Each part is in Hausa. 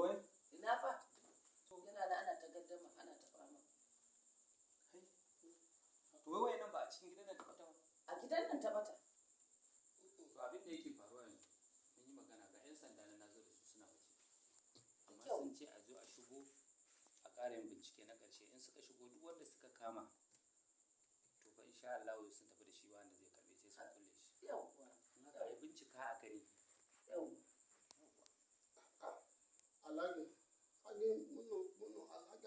wai? Ina fa? Yana da ana ta gaddama, ana ta fama. To wai nan ba a cikin gidan nan ta bata ba? A gidan nan ta bata. To abin da yake faruwa yanzu, mun yi magana ga 'yan sanda na nazo da su suna waje. Amma sun ce a zo a shigo a ƙarin bincike na ƙarshe in suka shigo duk wanda suka kama to fa insha Allah sun tafi da shi wanda zai karbe sai sun kulle shi. Yawwa. In haka ya bincika a gani. Yawwa. Alhaji, alhaji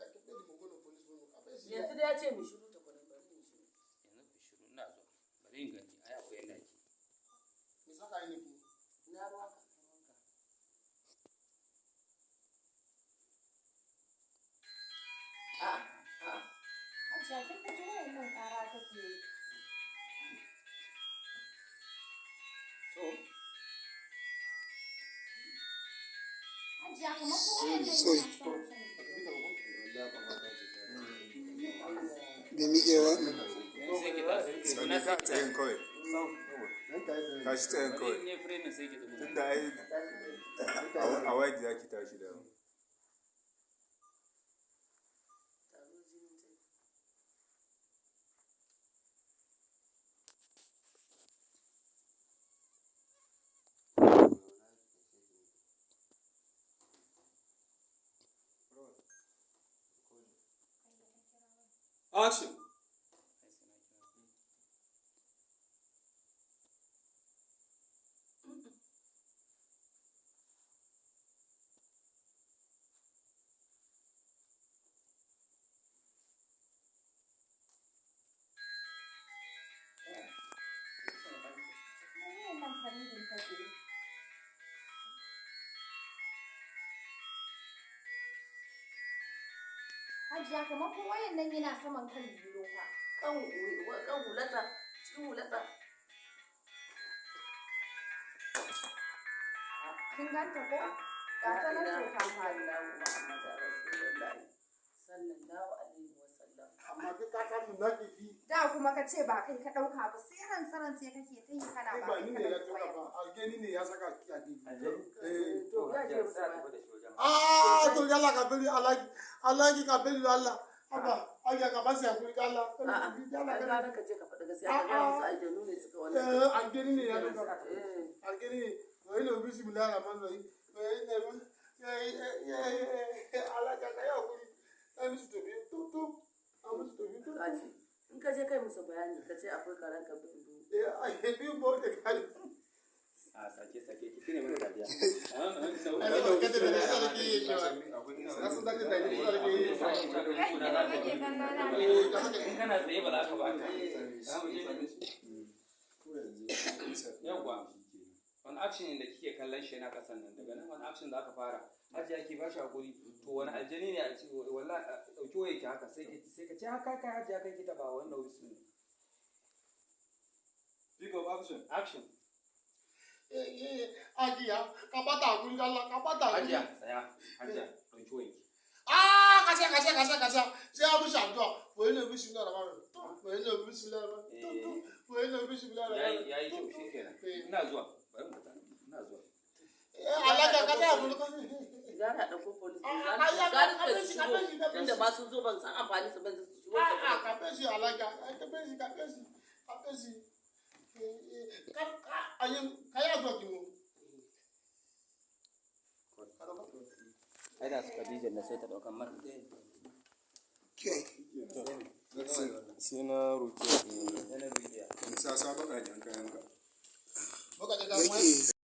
ake bai da magana police mun kabe shi. Yanzu da ya ce mu shiru ta kudin bari mu shiru. Yanzu ku shiru ina zo. Bari in gani ai akwai yanda ake. Me saka yi ne ku? Na ruwa ka. Hajiya kin ka ji wayannan ƙara kake yi. To. Hajiya kamar ko wayannan yana son kai. Bai miƙewa? Sai ki tashi. Sani ka tsayin kawai. Tashi tsayin kawai. Ne friend sai ki tafi. Tunda ai a wadi ya ki tashi da yawa. Action. Wayannan faridin kake yi. Hajiya kamar ko wayannan yana saman kan lilo fa. Kan hulatsa, cikin hulatsa. Kin ganta ko? Ga ta nan to ta fara. Sallallahu alaihi wa sallam. Amma duk ka samu naƙifi. Da kuma ka ce ba kai ka ɗauka ba sai ran sai kake ta yi kana ba Ba kai ni ka ne ya ɗauka tura waya. ba, algeni ne ya saka ki a gefe. To ya je za ta tafi da shi wajen. To yalla ka bari alhaji ka bari Allah. Haba, aja ka basi hakuri da Allah. A'a, ai gara ka je ka faɗi gaskiya ka ga musu aljanu ne suka wannan. Algeni ne ya tura. Algeni ne, wai ne bismillahir rahmanir rahim. Wai ne alhaji ka yi hakuri. Ai musu tobi, tutu. A musu tobi, tutu. In ka je kai musu bayani ka ce akwai karan ka bin Ai biyu bo da kali. A sake ki tire mana dariya. Ai ba ka da da sai ke yi cewa. Nasu da da da ke yi. Kai da kake gangana. In kana tsaye ba za ka ba ta. Yawwa. Wani action da kike kallon shi yana kasan nan daga nan wani action za ka fara. Hajiya ki ba shi hakuri to wani aljani ne a ce wallahi dauki waye ki haka sai ka ce haka kai hajiya kai ki taba wannan wisu ne. Pick up action. Action. Ajiya, ka bata hakuri da Allah, ka bata hakuri. Hajiya tsaya. Hajiya dauki waye ki. Kasha. Sai abu shantuwa. Wai ne bismillah rahman. Wai ne bismillah rahman. Wai ne bismillah rahman. Yayi kyau shikenan. Ina zuwa. Bari mu fita. Ina zuwa. Allah ka ta hakuri ka. gara ɗauko polisi gara su shigo tunda ma sun zo ban san amfani su ban su shigo ka pesi alaga ka pesi kaya doki mu ai da su Khadija na sai ta daukan mata Sai na roƙe. na rukiya Sa baka jan kayan ka. baka da